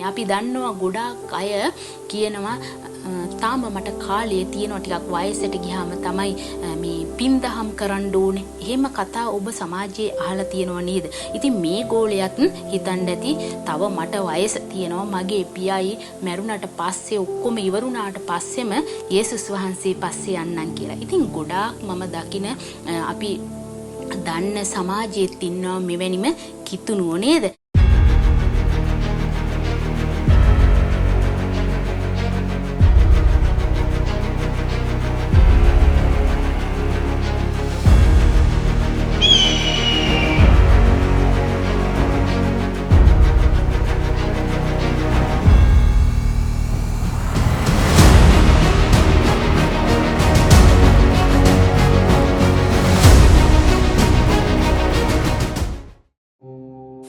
ඕනේ. අපි දන්නවා ගොඩාක් අය කියනවා තාම මට කාලේ තියෙනවා ටිකක් වයසට ගියාම තමයි මේ පින්දහම් කරන්න ඕනේ. එහෙම කතා ඔබ සමාජයේ අහලා තියෙනව නේද? ඉතින් මේ ගෝලයට හිතන්න ඇති තව මට වයස තියෙනවා මගේ පියයි මැරුණාට පස්සේ ඔක්කොම ඉවරුණාට පස්සෙම යේසුස් වහන්සේ පස්සේ යන්නම් කියලා. ඉතින් ගොඩාක් මම දකින අපි දන්න සමාජයේත් ඉන්නවා මෙවැනිම කිතුණුව නේද?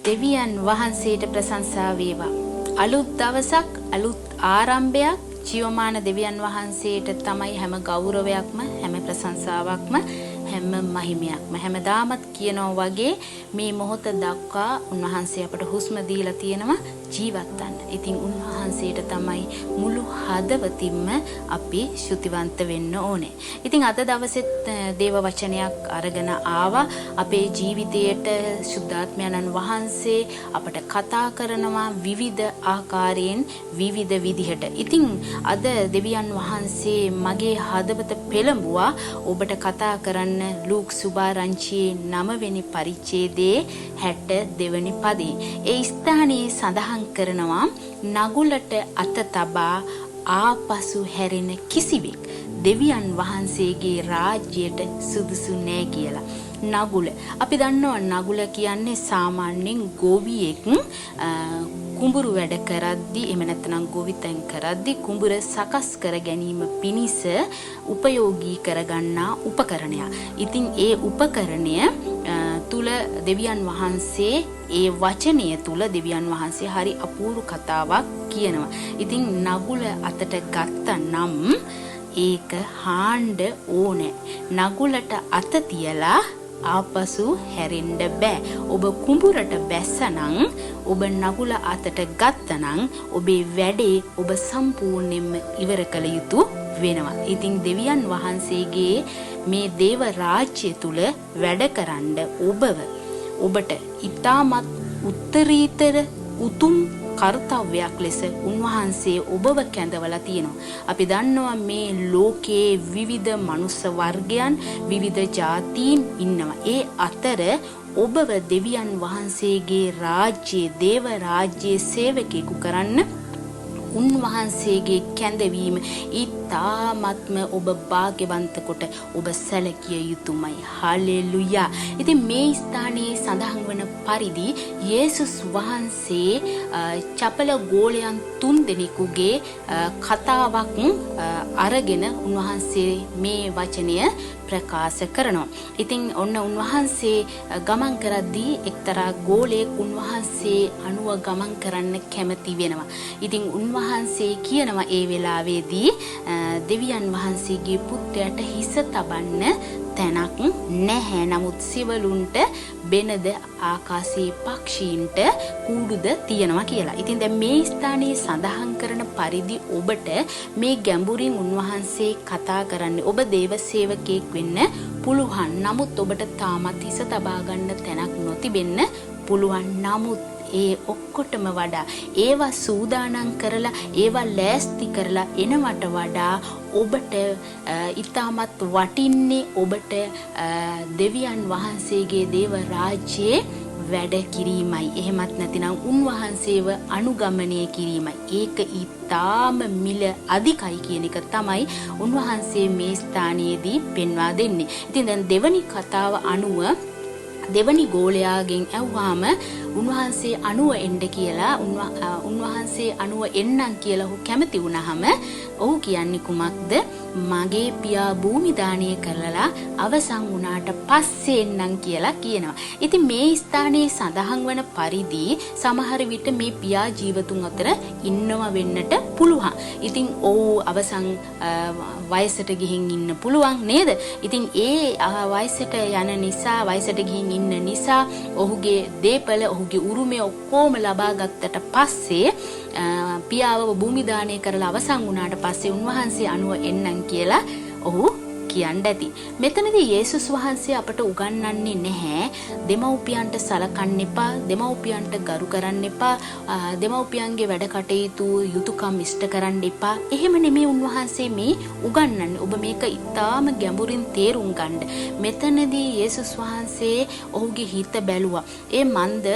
දෙවියන් වහන්සේට ප්‍රශංසා වේවා. අලුත් දවසක් අලුත් ආරම්භයක් ජීවමාන දෙවියන් වහන්සේට තමයි හැම ගෞරවයක්ම හැම ප්‍රශංසාවක්ම හැම මහිමයක්ම හැමදාමත් කියනවා වගේ මේ මොහොත දක්වා උන්වහන්සේ අපට හුස්ම දීලා තියෙනවා ජීවත් වෙන්න. ඉතින් උන්වහන්සේට තමයි මුළු හදවතින්ම අපි ශුතිවන්ත වෙන්න ඕනේ. ඉතින් අද දවසෙත් දේව වචනයක් අරගෙන ආවා. අපේ ජීවිතයට සුද්ධාත්මයන්න් වහන්සේ අපට කතා කරනවා විවිධ ආකාරයෙන් විවිධ විදිහට. ඉතින් අද දෙවියන් වහන්සේ මගේ හදවත පෙළඹුවා ඔබට කතා කරන්න ලූක් සුභාරංචියේ 9 වෙනි පරිච්ඡේදයේ 62 වෙනි පදේ. ඒ ස්ථානයේ සඳහන් කරනවා නගුලට අත තබා ආපසු හැරෙන කිසිවෙක් දෙවියන් වහන්සේගේ රාජ්‍යයට සුදුසු නෑ කියලා. නගුල අපි දන්නවා නගුල කියන්නේ සාමාන්‍යයෙන් ගොවියෙක් කුඹුරු වැඩ කරද්දී එහෙම නැත්නම් ගොවිතැන් කරද්දී කුඹුර සකස් කර ගැනීම පිණිස උපයෝගී කරගන්නා උපකරණයක්. ඉතින් ඒ උපකරණය තුල දෙවියන් වහන්සේ ඒ වචනය තුල දෙවියන් වහන්සේ හරි අපූර්ව කතාවක් කියනවා. ඉතින් නගුල අතට ගත්තනම් ඒක හාණ්ඩ ඕනේ. නගුලට අත තියලා ආපසු හැරෙන්න බෑ. ඔබ කුඹුරට බැස්සනම් ඔබ නගුල අතට ගත්තනම් ඔබේ වැඩේ ඔබ සම්පූර්ණයෙන්ම ඉවර කළ යුතු වෙනවා. ඉතින් දෙවියන් වහන්සේගේ මේ දේව රාජ්‍ය තුල වැඩ කරන්න ඔබට ඊටමත් උත්තරීතර උතුම් කර්තව්‍යයක් ලෙස උන්වහන්සේ ඔබව කැඳවලා තියෙනවා. අපි දන්නවා මේ ලෝකයේ විවිධ මනුස්ස වර්ගයන් විවිධ ජාතීන් ඉන්නවා. ඒ අතර ඔබව දෙවියන් වහන්සේගේ රාජ්‍යයේ දේව රාජ්‍යයේ සේවකයෙකු කරන්න උන්වහන්සේගේ කැඳවීම ඊ타ත්ම ඔබ භාග්‍යවන්ත කොට ඔබ සැලකිය යුතුමයි. හලෙලුයා. ඉතින් මේ ස්ථානයේ සඳහන් වන පරිදි යේසුස් වහන්සේ චපල ගෝලයන් 3 දෙනෙකුගේ කතාවක් අරගෙන උන්වහන්සේ මේ වචනය ප්‍රකාශ කරනවා. ඉතින් ඔන්න උන්වහන්සේ ගමන් කරද්දී එක්තරා ගෝලයෙක් උන්වහන්සේ අනුව ගමන් කරන්න කැමති වෙනවා. ඉතින් උන්වහන්සේ කියනවා ඒ වෙලාවේදී දෙවියන් වහන්සේගේ පුත්‍රයාට හිස තබන්න තැනක් නැහැ. නමුත් සිවලුන්ට බෙනද ආකාශයේ පක්ෂීන්ට කූඩුද තියෙනවා කියලා. ඉතින් දැන් මේ ස්ථානයේ සඳහන් කරන පරිදි ඔබට මේ ගැඹුරින් උන්වහන්සේ කතා කරන්නේ ඔබ දේව සේවකයෙක් වෙන්න පුළුවන්. නමුත් ඔබට තාමත් හිස තබා ගන්න තැනක් නොතිබෙන්න පුළුවන්. නමුත් ඒ ඔක්කොටම වඩා ඒවා සූදානම් කරලා ඒවා ලෑස්ති කරලා එනවට වඩා ඔබට ඊටමත් වටින්නේ ඔබට දෙවියන් වහන්සේගේ දේව රාජ්‍යයේ වැඩ කිරීමයි. එහෙමත් නැතිනම් උන්වහන්සේව අනුගමනය කිරීමයි. ඒක ඊටාම මිල අධිකයි කියන එක තමයි උන්වහන්සේ මේ ස්ථානයේදී පෙන්වා දෙන්නේ. ඉතින් දැන් දෙවනි කතාව අනුව දෙවනි ගෝලයාගෙන් ඇහුවාම උන්වහන්සේ අනුව එන්න කියලා උන්වහන්සේ අනුව එන්නම් කියලා ඔහු කැමති වුණාම ඔහු කියන්නේ කුමක්ද? මගේ පියා භූමි දානය කරලා අවසන් වුණාට පස්සේ එන්නම් කියලා කියනවා. ඉතින් මේ ස්ථානයේ සඳහන් වන පරිදි සමහර විට මේ පියා ජීවතුන් අතර ඉන්නව වෙන්නට පුළුවන්. ඉතින් ඔහු අවසන් වයසට ගිහින් ඉන්න පුළුවන් නේද? ඉතින් ඒ වයසට යන නිසා වයසට ගිහින් ඉන්න නිසා ඔහුගේ දේපල ඔහු ඔහුගේ උරුමය ඔක්කොම ලබා ගත්තට පස්සේ පියාවව භූමි දානය කරලා අවසන් වුණාට පස්සේ උන්වහන්සේ අනුව එන්නම් කියලා ඔහු කියන්න ඇති. මෙතනදී යේසුස් වහන්සේ අපට උගන්වන්නේ නැහැ දෙමව්පියන්ට සලකන්න එපා, දෙමව්පියන්ට ගරු කරන්න එපා, දෙමව්පියන්ගේ වැඩ කටයුතු යුතුයකම් ඉෂ්ට කරන්න එපා. එහෙම නෙමෙයි උන්වහන්සේ මේ උගන්වන්නේ. ඔබ මේක ඉතාම ගැඹුරින් තේරුම් ගන්න. මෙතනදී යේසුස් වහන්සේ ඔහුගේ හිත බැලුවා. ඒ මන්ද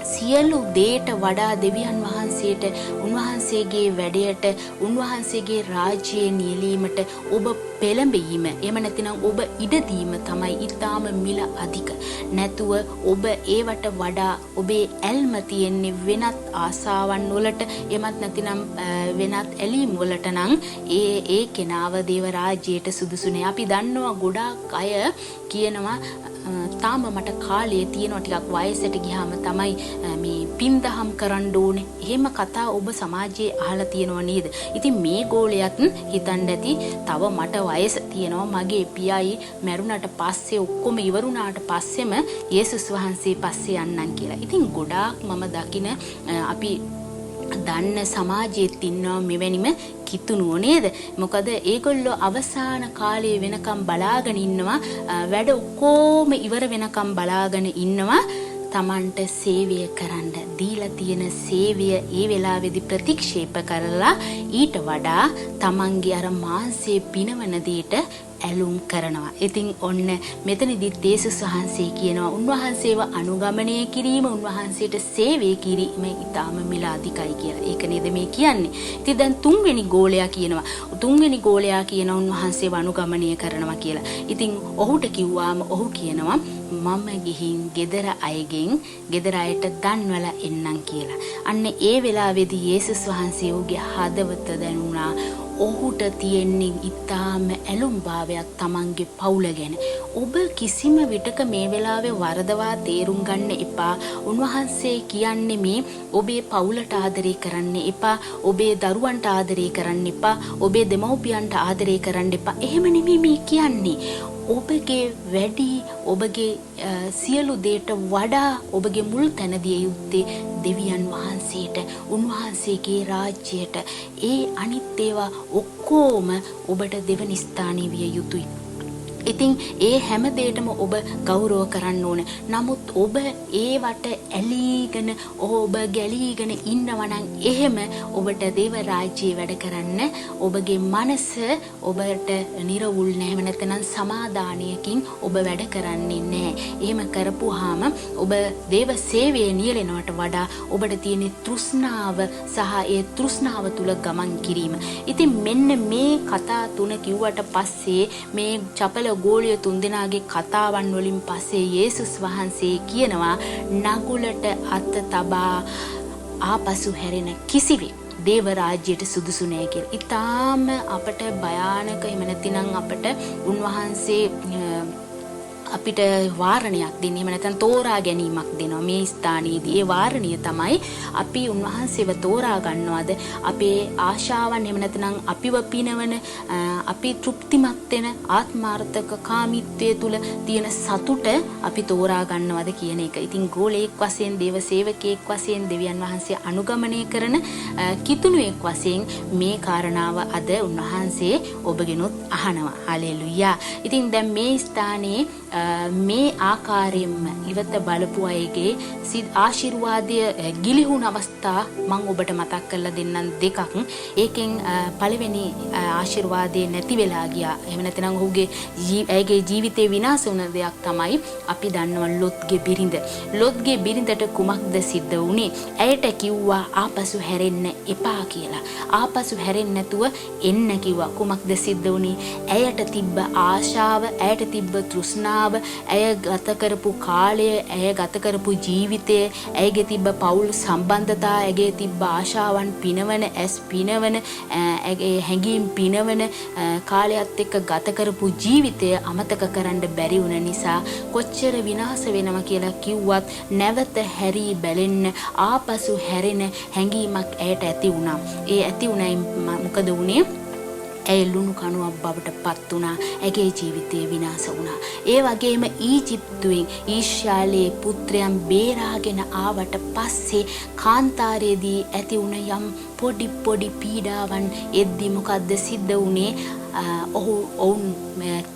සියලු දේට වඩා දෙවියන් වහන්සේට, උන්වහන්සේගේ වැඩයට, උන්වහන්සේගේ රාජ්‍යයේ නියැලීමට ඔබ පෙළඹීම, එහෙම නැතිනම් ඔබ ඉඩ දීම තමයි ඊටාම මිල අධික. නැතුව ඔබ ඒවට වඩා ඔබේ ඇල්ම තියෙන්නේ වෙනත් ආසාවන් වලට, එමත් නැතිනම් වෙනත් ඇලීම් වලට නම් ඒ කෙනාව දේව රාජ්‍යයට සුදුසු නෑ. අපි දන්නවා ගොඩාක් අය කියනවා තාම මට කාලය තියෙනවා, ටිකක් වයසට ගියාම තමයි මේ පින්දහම් කරන්න ඕනේ. එහෙම කතා ඔබ සමාජයේ අහලා තියෙනව නේද? ඉතින් මේ ගෝලයත් හිතන්න ඇති තව මට වයස තියෙනවා, මගේ පියයි මැරුණාට පස්සේ ඔක්කොම ඉවරුණාට පස්සෙම යේසුස් වහන්සේ පස්සේ යන්නම් කියලා. ඉතින් ගොඩාක් මම දකින අපි දන්න සමාජයේත් ඉන්නවා මෙවැනිම කිතුණුව නේද? මොකද ඒගොල්ලෝ අවසාන කාලයේ වෙනකම් බලාගෙන ඉන්නවා, වැඩ ඔක්කොම ඉවර වෙනකම් බලාගෙන ඉන්නවා තමන්ට සේවය කරන්න. දීලා තියෙන සේවය ඒ වෙලාවේදී ප්‍රතික්ෂේප කරලා ඊට වඩා තමන්ගේ අර මාංශයේ පිනවන දෙයට ඇලුම් කරනවා. ඉතින් ඔන්න මෙතනදී යේසුස් වහන්සේ කියනවා උන්වහන්සේව අනුගමනය කිරීම, උන්වහන්සේට සේවය කිරීම ඊටාම මිල අධිකයි කියලා. ඒක නේද මේ කියන්නේ. ඉතින් දැන් තුන්වෙනි ගෝලයා කියනවා උන්වහන්සේව අනුගමනය කරනවා කියලා. ඉතින් ඔහුට කිව්වාම ඔහු කියනවා මම ගිහින් ගෙදර අයට දන්වලා එන්නම් කියලා. අන්න ඒ වෙලාවේදී යේසුස් වහන්සේ ඔහුගේ හදවත දැනුණා. ඔහුට තියෙන්නේ ඊටාම ඇලුම්භාවයක් තමන්ගේ පවුල ගැන. ඔබ කිසිම විටක මේ වෙලාවේ වරදවා තේරුම් ගන්න එපා. උන්වහන්සේ කියන්නේ මේ ඔබේ පවුලට ආදරය කරන්න එපා, ඔබේ දරුවන්ට ආදරය කරන්න එපා, ඔබේ දෙමව්පියන්ට ආදරය කරන්න එපා. එහෙම නෙමෙයි මේ කියන්නේ. ඔබගේ වැඩි, ඔබගේ සියලු දේට වඩා ඔබගේ මුල් තැන දිය යුත්තේ දෙවියන් වහන්සේට, උන්වහන්සේගේ රාජ්‍යයට. ඒ අනිත් ඒවා ඔක්කොම ඔබට දෙවනි ස්ථානීය විය යුතුයි. ඉතින් ඒ හැම දෙයකම ඔබ ගෞරව කරන්න ඕනේ. නමුත් ඔබ ඒවට ඇලීගෙන ඔබ ගැලීගෙන ඉන්නවා නම් එහෙම ඔබට දේව රාජ්‍යයේ වැඩ කරන්න ඔබගේ මනස ඔබට නිර්වුල් නැහැ. නැත්නම් සමාදානයකින් ඔබ වැඩ කරන්නේ නැහැ. එහෙම කරපුවාම ඔබ දේව සේවයේ නියැලෙනවට වඩා ඔබට තියෙන තෘෂ්ණාව සහ ඒ තෘෂ්ණාව තුල ගමන් කිරීම. ඉතින් මෙන්න මේ කතා තුන කිව්වට පස්සේ මේ චපල ගෝලිය තුන්දෙනාගේ කතාවන් වලින් පස්සේ යේසුස් වහන්සේ කියනවා නගුලට අත තබා ආපසු හැරෙන කිසිවෙක් දේව රාජ්‍යයට සුදුසු නෑ කියලා. ඊටාම අපට භයානක, එහෙම නැතිනම් අපට උන්වහන්සේ අපිට වාරණයක් දෙන්නේ, එහෙම නැත්නම් තෝරා ගැනීමක් දෙනවා මේ ස්ථානයේදී. ඒ වාරණිය තමයි අපි උන්වහන්සේව තෝරා ගන්නවද, අපේ ආශාවන් එහෙම නැත්නම් අපිව පිනවන, අපි තෘප්තිමත් වෙන ආත්මාර්ථක කාමීත්වයේ තුල තියෙන සතුට අපි තෝරා ගන්නවද කියන එක. ඉතින් ගෝලයෙක් වශයෙන්, දේව සේවකයෙක් වශයෙන්, දෙවියන් වහන්සේ අනුගමනය කරන කිතුණුවෙක් වශයෙන් මේ කාරණාව අද උන්වහන්සේ ඔබගෙනුත් අහනවා. හලෙලුයා. ඉතින් දැන් මේ ස්ථානයේ මේ ආකාරයෙන්ම ඉවත බලපු අයගේ ආශිර්වාදය ගිලිහුණ අවස්ථා මම ඔබට මතක් කරලා දෙන්නම් දෙකක්. ඒකෙන් පළවෙනි ආශිර්වාදය නැති වෙලා ගියා. එහෙම නැත්නම් ඇයගේ ජීවිතේ විනාශ වුණ දෙයක් තමයි අපි දන්නවා ලොත්ගේ බිරිඳ. ලොත්ගේ බිරිඳට කුමක්ද සිද්ධ වුනේ? ඇයට කිව්වා ආපසු හැරෙන්න එපා කියලා. ආපසු හැරෙන්න නැතුව එන්න කිව්වා. කුමක්ද සිද්ධ වුනේ? ඇයට තිබ්බ ආශාව, ඇයට තිබ්බ තෘෂ්ණාව, ඇය ගත කරපු කාලය, ඇය ගත කරපු ජීවිතය, ඇයගේ තිබ්බ පෞල් සම්බන්ධතා, ඇගේ තිබ්බ ආශාවන් පිනවන, ඇස් පිනවන, ඇගේ හැඟීම් පිනවන කාලයත් එක්ක ගත කරපු ජීවිතය අමතක කරන්න බැරි වුණ නිසා කොච්චර විනාශ වෙනවා කියලා කිව්වත් නැවත හැරී බැලෙන්න, ආපසු හැරෙන හැඟීමක් ඇයට ඇති වුණා. ඒ ඇති වුණයි මොකද වුනේ? ඇය ලුණු කණුවක් බවට පත් වුණා. ඇගේ ජීවිතය විනාශ වුණා. ඒ වගේම ඊජිප්තුවෙන් ඊශ්‍රායලයේ පුත්‍රයන් බේරාගෙන ආවට පස්සේ කාන්තාරයේදී ඇති වුණ යම් පොඩි පීඩාවන් එද්දි මොකද්ද සිද්ධ වුණේ? ඔවුන්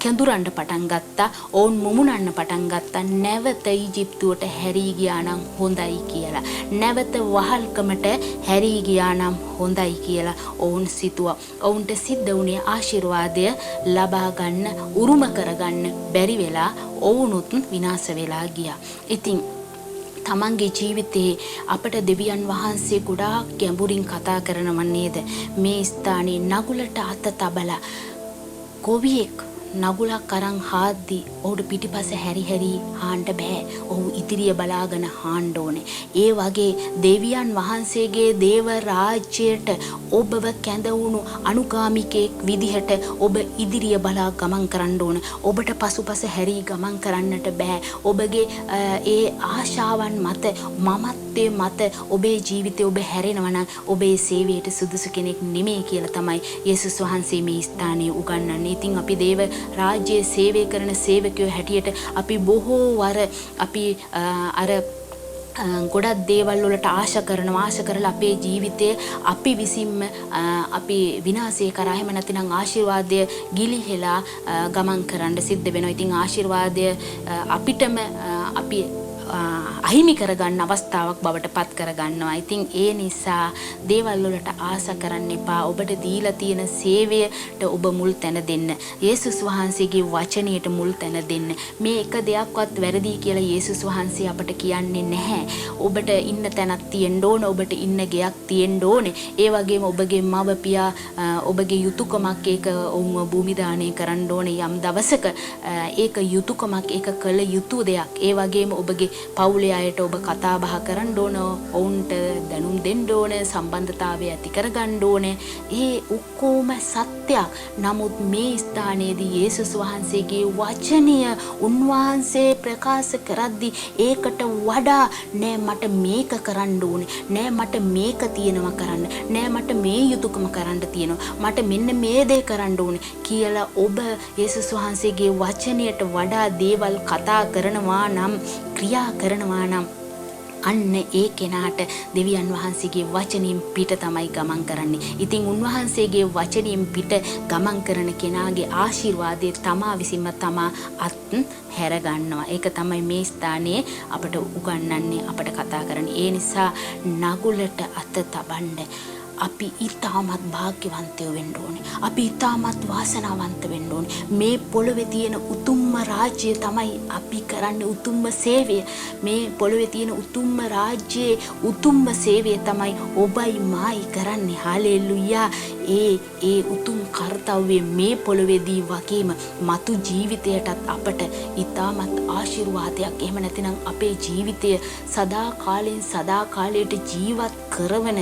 කැඳුරන්න පටන් ගත්තා. ඔවුන් මුමුණන්න පටන් ගත්තා. නැවත ඊජිප්තුවට හැරී ගියා නම් හොඳයි කියලා. නැවත වහල්කමට හැරී ගියා නම් හොඳයි කියලා ඔවුන් සිතුවා. ඔවුන්ට සිද්ධ වුණේ ආශිර්වාදය ලබා ගන්න, උරුම කරගන්න බැරි වෙලා ඔවුනුත් විනාශ වෙලා ගියා. ඉතින් තමන්ගේ ජීවිතේ අපට දෙවියන් වහන්සේ ගොඩාක් ගැඹුරින් කතා කරනව නේද? මේ ස්ථානයේ නගුලට අත තබලා ගොවියෙක් නගුලක් අරන් හාද්දි ඔහුට පිටිපස්ස හැරි හාන්න බෑ. ඔහු ඉදිරිය බලාගෙන හාන්න ඕනේ. ඒ වගේ දෙවියන් වහන්සේගේ දේව රාජ්‍යයට ඔබව කැඳවුණු අනුගාමිකෙක් විදිහට ඔබ ඉදිරිය බලා ගමන් කරන්න ඕන. ඔබට පසුපස හැරී ගමන් කරන්නට බෑ. ඔබගේ ඒ ආශාවන් මත මමත්වයේ මත ඔබේ ජීවිතේ ඔබ හැරෙනවා නම් ඔබේ සේවයට සුදුසු කෙනෙක් නෙමෙයි කියලා තමයි යේසුස් වහන්සේ මේ ස්ථානයේ උගන්වන්නේ. ඉතින් අපි දේව රාජ්‍යයේ සේවය කරන සේවකයෝ හැටියට අපි බොහෝ වර අපි අර ගොඩක් දේවල් වලට ආශා කරලා අපේ ජීවිතය අපි විසින්ම අපි විනාශය කරා එහෙම නැතිනම් ආශිර්වාදය ගිලිහෙලා ගමන් කරන්න සිද්ධ වෙනවා. ඉතින් ආශිර්වාදය අපිටම අපි අහිමි කරගන්න අවස්ථාවක් බවට පත් කරගන්නවා. ඉතින් ඒ නිසා දේවල් වලට ආශා කරන්න එපා. ඔබට දීලා තියෙන සේවයට ඔබ මුල් තැන දෙන්න. යේසුස් වහන්සේගේ වචනයට මුල් තැන දෙන්න. මේ එක දෙයක්වත් වැරදි කියලා යේසුස් වහන්සේ අපට කියන්නේ නැහැ. ඔබට ඉන්න තැනක් තියෙන්න ඕන. ඔබට ඉන්න ගෙයක් තියෙන්න ඕනේ. ඒ වගේම ඔබගේ මව පියා ඔබගේ යුතුයකමක් ඒක ඔවුන් භූමි දාණය කරන්න ඕනේ යම් දවසක. ඒක යුතුයකමක්, ඒක කළ යුතු දෙයක්. ඒ වගේම ඔබගේ පවුලේ අයට ඔබ කතා බහ කරන්න ඕන, ඔවුන්ට දැනුම් දෙන්න ඕන, සම්බන්ධතාවය ඇති කරගන්න ඕන. ඒ ඔක්කොම සත්‍යයක්. නමුත් මේ ස්ථානයේදී යේසුස් වහන්සේගේ වචනය උන්වහන්සේ ප්‍රකාශ කරද්දී ඒකට වඩා නෑ මට මේක කරන්න ඕනේ, නෑ මට මේක තියෙනවා කරන්න, නෑ මට මේ යුතුයකම කරන්න තියෙනවා, මට මෙන්න මේ දේ කරන්න ඕනේ කියලා ඔබ යේසුස් වහන්සේගේ වචනයට වඩා දේවල් කතා කරනවා නම්, ක්‍රියා කරනවා නම් අන්න ඒ කෙනාට දෙවියන් වහන්සේගේ වචනින් පිට තමයි ගමන් කරන්නේ. ඉතින් උන්වහන්සේගේ වචනින් පිට ගමන් කරන කෙනාගේ ආශිර්වාදය තමා විසින්ම තමා අත් හැර ගන්නවා. ඒක තමයි මේ ස්ථානයේ අපට උගන්වන්නේ, අපට කතා කරන්නේ. ඒ නිසා නගුලට අත තබන්න අපි ඊටමත් භාග්‍යවන්තයෝ වෙන්න ඕනේ. අපි ඊටමත් වාසනාවන්ත වෙන්න ඕනේ. මේ පොළොවේ තියෙන උතුම්ම රාජ්‍යය තමයි අපි කරන්නේ, උතුම්ම සේවය. මේ පොළොවේ තියෙන උතුම්ම රාජ්‍යයේ උතුම්ම සේවය තමයි ඔබයි මායි කරන්නේ. හාලෙලුයා. ඒ උතුම් කාර්යය මේ පොළොවේදී වගේම මතු ජීවිතයටත් අපට ඊටමත් ආශිර්වාදයක්. එහෙම නැතිනම් අපේ ජීවිතය සදා කාලයට ජීවත් කරවන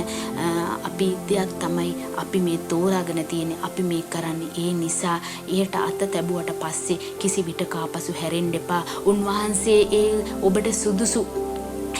අපි දෙයක් තමයි අපි මේ තෝරාගෙන තියෙන්නේ, අපි මේ කරන්නේ. ඒ නිසා එයට අත තැබුවට පස්සේ කිසි විටක ආපසු හැරෙන්න එපා. උන්වහන්සේ ඔබට සුදුසු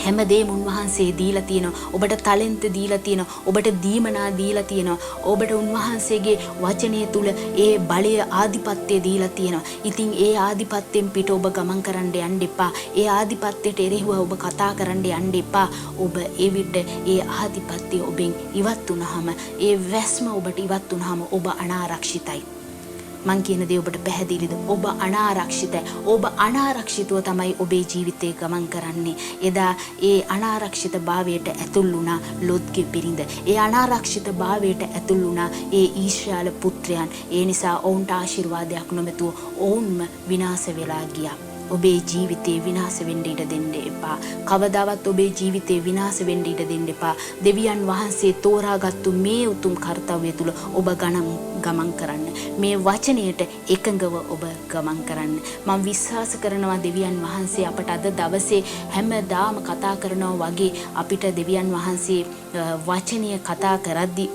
හැමදේම උන්වහන්සේ දීලා තියෙනවා. ඔබට ටැලන්ට් දීලා තියෙනවා. ඔබට දීමනා දීලා තියෙනවා. ඔබට උන්වහන්සේගේ වචනය තුල ඒ බලය ආධිපත්‍යය දීලා තියෙනවා. ඉතින් ඒ ආධිපත්‍යයෙන් පිට ඔබ ගමන් කරන්න යන්න එපා. ඒ ආධිපත්‍යයට එරෙහිව ඔබ කතා කරන්න යන්න එපා. ඔබ ඒ විට ඒ ආධිපත්‍යය ඔබෙන් ඉවත් වුනහම, ඒ වැස්ම ඔබට ඉවත් වුනහම ඔබ අනාරක්ෂිතයි. මං කියන දේ ඔබට පැහැදිලිද? ඔබ අනාරක්ෂිතයි. ඔබ අනාරක්ෂිතව තමයි ඔබේ ජීවිතේ ගමන් කරන්නේ. එදා ඒ අනාරක්ෂිත භාවයට ඇතුල් වුණා ලොත්ගේ බිරිඳ. ඒ අනාරක්ෂිත භාවයට ඇතුල් වුණා ඒ ඊශ්‍රායල පුත්‍රයන්. ඒ නිසා ඔවුන්ට ආශිර්වාදයක් නොමැතුව ඔවුන්ම විනාශ වෙලා ගියා. ඔබේ ජීවිතේ විනාශ වෙන්න ඉඩ දෙන්න එපා. කවදාවත් ඔබේ ජීවිතේ විනාශ වෙන්න ඉඩ දෙන්න එපා. දෙවියන් වහන්සේ තෝරාගත්තු මේ උතුම් කාර්යය තුල ඔබ ගමන් කරන්න. මේ වචනයට එකඟව ඔබ ගමන් කරන්න. මම විශ්වාස කරනවා දෙවියන් වහන්සේ අපට අද දවසේ හැමදාම කතා කරනවා වගේ අපිට දෙවියන් වහන්සේ වචනය කතා කරද්දී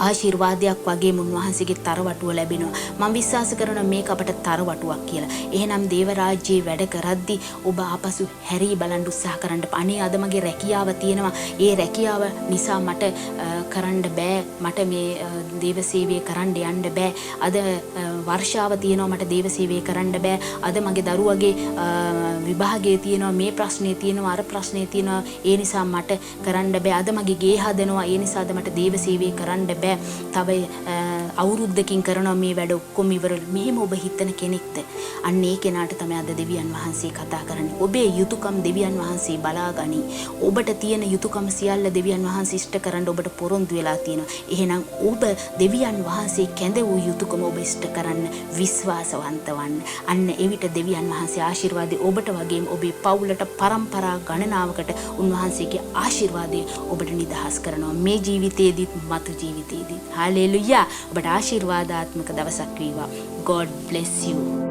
ආශිර්වාදයක් වගේ මුන්වහන්සේගේ තරවටුව ලැබෙනවා. මම විශ්වාස කරනවා මේක අපට තරවටුවක් කියලා. එහෙනම් දේව රාජ්‍යයේ වැඩ කරද්දී ඔබ ආපසු හැරී බලන්න උත්සාහ කරන්න. අනේ අද මගේ රැකියාව තියෙනවා. ඒ රැකියාව නිසා මට කරන්න බෑ. මට මේ දේව සේවය කරන්න යන්න බෑ. අද වර්ෂාව තියෙනවා මට දේව සේවය කරන්න බෑ. අද මගේ දරුවගේ විභාගයේ තියෙනවා මේ ප්‍රශ්නේ තියෙනවා අර ප්‍රශ්නේ තියෙනවා. ඒ නිසා මට කරන්න බෑ. අද මගේ ගේ හදනවා. ඒ නිසා අද මට දේව සේවය කරන්න බෑ. තව අවුරුද්දකින් කරනවා මේ වැඩ ඔක්කොම ඉවරලා. මෙහෙම ඔබ හිතන කෙනෙක්ද? අන්න ඒ කෙනාට තමයි අද දෙවියන් වහන්සේ කතා කරන්නේ. ඔබේ යුතුයකම් දෙවියන් වහන්සේ බලාගනි. ඔබට තියෙන යුතුයකම් සියල්ල දෙවියන් වහන්සේ ඉෂ්ට කරන්න ඔබට පොරොන්දු වෙලා තියෙනවා. එහෙනම් ඔබ දෙවියන් වහන්සේ කැඳ වූ යුතුයකම ඔබ ඉෂ්ට කරන්න විශ්වාසවන්ත වන්න. අන්න එවිට දෙවියන් වහන්සේ ආශිර්වාදේ ඔබට වගේම ඔබේ පවුලට පරම්පරා ගණනාවකට උන්වහන්සේගේ ආශිර්වාදය ඔබට නිදහස් කරනවා. මේ ජීවිතයේදීත් මතු ජීවිතයේදී. හalleluya. ඔබට ආශිර්වාදාත්මක දවසක් වේවා. God bless you.